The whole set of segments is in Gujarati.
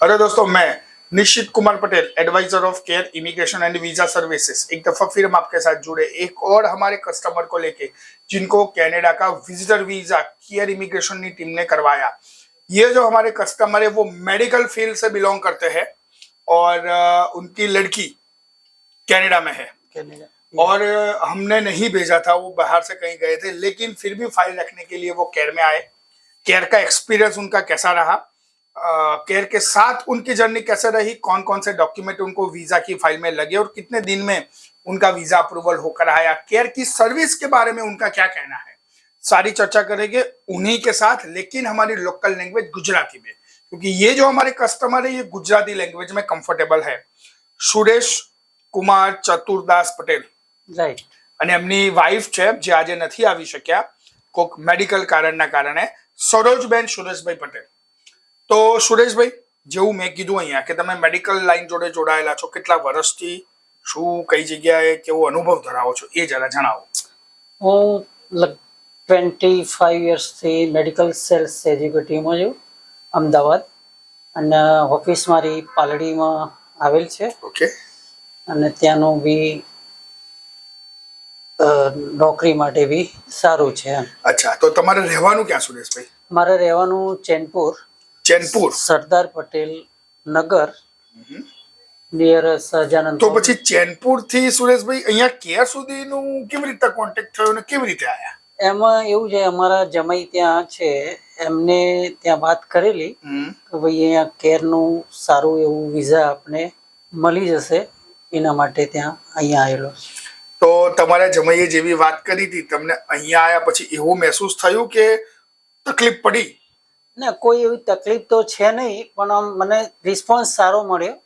हेलो दोस्तों, मैं Nishchit Kumar Patel, advisor of care immigration and visa services, एक दफा फिर हम आपके साथ जुड़े एक और हमारे कस्टमर को लेके जिनको कनाडा का विजिटर वीजा केयर इमिग्रेशन की टीम ने करवाया। ये जो हमारे कस्टमर है वो मेडिकल फील्ड से बिलोंग करते हैं और उनकी लड़की कनाडा में है और हमने नहीं भेजा था, वो बाहर से कहीं गए थे, लेकिन फिर भी फाइल रखने के लिए वो केयर में आए। केयर का एक्सपीरियंस उनका कैसा रहा, केयर के साथ उनकी जर्नी कैसे रही, कौन कौन से डॉक्यूमेंट उनको वीजा की फाइल में लगे और कितने दिन में उनका वीजा अप्रूवल होकर आया, केयर की सर्विस के बारे में उनका क्या कहना है, सारी चर्चा करेंगे उन्हीं के साथ, लेकिन हमारी लोकल लैंग्वेज गुजराती में, क्योंकि ये जो हमारे कस्टमर है ये गुजराती लैंग्वेज में कंफर्टेबल है। સુરેશ કુમાર ચતુરદાસ પટેલ, રાઈટ, અને એમની વાઇફ છે જે આજે નથી આવી શક્યા કોઈક મેડિકલ કારણના કારણે, સરોજબેન સુરેશભાઈ પટેલ। તો સુરેશભાઈ, જેવું મેં કીધું અહીંયા કે તમે મેડિકલ લાઈન જોડે જોડાયેલા છો, કેટલા વર્ષથી, શું કઈ જગ્યાએ કેવો અનુભવ ધરાવો છો એ જરા જણાવો। હું 25 યર્સથી મેડિકલ સેલ્સ એક્ઝિક્યુટિવમાં છું અમદાવાદ, અને ઓફિસ મારી પાલડીમાં આવેલ છે। ઓકે, અને ત્યાંનું બી નોકરી માટે બી સારું છે। અચ્છા, તો તમારે રહેવાનું ક્યાં સુરેશભાઈ? મારે રહેવાનું ચેનપુર, ચેનપુર, સરદાર પટેલ નગર, નિયર સહજાનંદ। તો પછી ચેનપુર થી સુરેશભાઈ અહીંયા કેર સુધીનું કેવી રીતે કોન્ટેક્ટ થયો અને કેવી રીતે આયા? એમાં એવું છે, અમારા જમાઈ ત્યાં છે, એમને ત્યાં વાત કરેલી કે ભાઈ અહીંયા કેરનું સારું એવું વિઝા આપને મળી જશે, એના માટે ત્યાં અહીંયા આવેલો છે। તો તમારા જમાઈએ જેવી વાત કરી હતી, તમને અહીંયા આયા પછી એવું મહેસૂસ થયું કે તકલીફ પડી? ના, કોઈ એવી તકલીફ તો છે નહીં, પણ આમ મને રિસ્પોન્સ સારો મળ્યો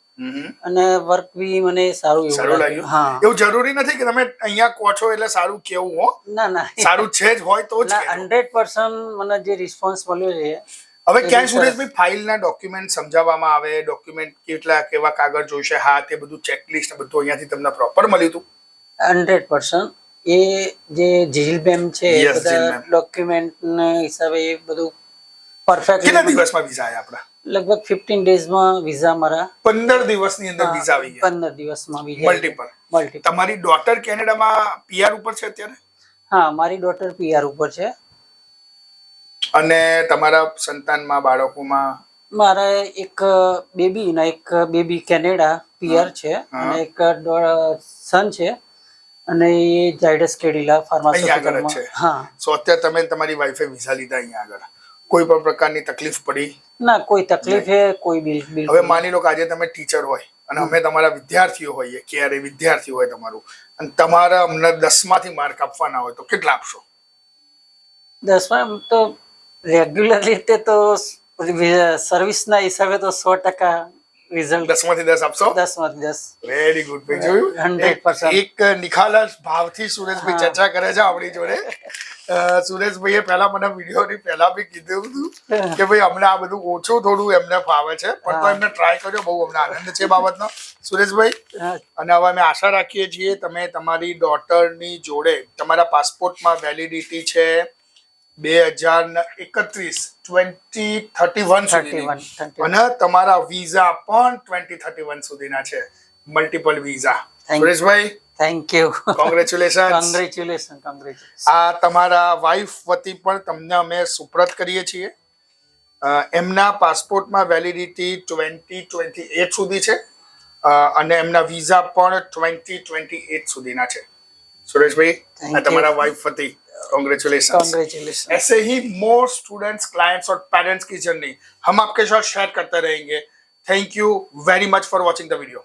અને વર્ક બી મને સારું લાગ્યું। હા, એવું જરૂરી નથી કે તમે અહીંયા કહો છો એટલે સારું કેવું હો, ના ના, સારું છે જ હોય તો જ ના, 100% મને જે રિસ્પોન્સ મળ્યો છે। હવે ક્યાંય સુરેશભાઈ ફાઇલના ડોક્યુમેન્ટ સમજાવવામાં આવે, ડોક્યુમેન્ટ કેટલા કેવા કાગળ જોઈશે, હા તે બધું ચેકલિસ્ટ બધું અહીંયાથી તમને પ્રોપર મળ્યું હતું? 100% એ જે જીલબેમ છે Yes, બધા જીલબેમ. ડોક્યુમેન્ટ ના હિસાબે એ બધું પરફેક્ટ। કેટલા દિવસમાં વિઝા આયા આપણા? લગભગ 15 ડેઝમાં વિઝા મારા 15 દિવસની અંદર વિઝા આવી ગયા? 15 દિવસમાં વિઝા મલ્ટીપલ। તમારી ડોટર કેનેડામાં પીઆર ઉપર છે અત્યારે? હા, મારી ડોટર પીઆર ઉપર છે। અને તમારા સંતાનમાં, બાળકોમાં? મારા એક બેબી ને એક બેબી કેનેડા પીઆર છે અને એક સન છે, અને એ ઝાયડસ કેડિલા અહીંયા આગળ જ છે? ફાર્માસ્યુટિકલમાં। હા, સો અત્યારે તમે તમારી વાઈફે વિઝા લીધા અહીંયા આગળ, કોઈ પણ પ્રકારની તકલીફ પડી? ના, કોઈ તકલીફ છે કોઈ બિલકુલ। હવે માની લો કે આજે તમે ટીચર હોય અને અમે તમારા વિદ્યાર્થીઓ હોઈએ, ક્યારે વિદ્યાર્થી હોય તમારું, અને તમારા અમને 10 માંથી માર્ક આપવાના હોય તો કેટલા આપશો? 10માં તો રેગ્યુલર રીતે તો સર્વિસના હિસાબે તો 100% રિઝલ્ટ 10 માંથી 10 આપશો? 10 માંથી 10। વેરી ગુડ ભાઈ, જોયું? 100%। એક નિખાલસ ભાવથી સુરેશભાઈ ચર્ચા કરે છે આપણી જોડે। સુરેશભાઈએ પહેલા મને વિડીયોની પહેલા બી કીધું હતું કે ભાઈ અમને આ બધું ઓછું થોડું એમને ફાવે છે, પણ તો એમને ટ્રાય કર્યો, બહુ અમને આનંદ છે બાબતનો સુરેશભાઈ। અને હવે અમે આશા રાખીએ છીએ તમે તમારી ડોટરની જોડે, તમારા પાસપોર્ટમાં વેલિડિટી છે 2031 સુધીની, અને તમારા વિઝા પણ 2031 સુધીના છે, multiple visa. Sureshbhai, thank you, congratulation. Congratulation. આ તમારા વાઇફ વતી પણ તમને અમે સુપ્રત કરીએ છીએ। એમના પાસપોર્ટમાં વેલિડિટી 2028 સુધી છે અને એમના વિઝા પણ 2028 સુધીના છે। સુરેશભાઈ, આ તમારા વાઇફ વતી कांग्रेचुलेशन। ऐसे ही मोर स्टूडेंट्स, क्लाइंट्स और पेरेंट्स की जर्नी हम आपके साथ शेयर करते रहेंगे। Thank you very much for watching the video.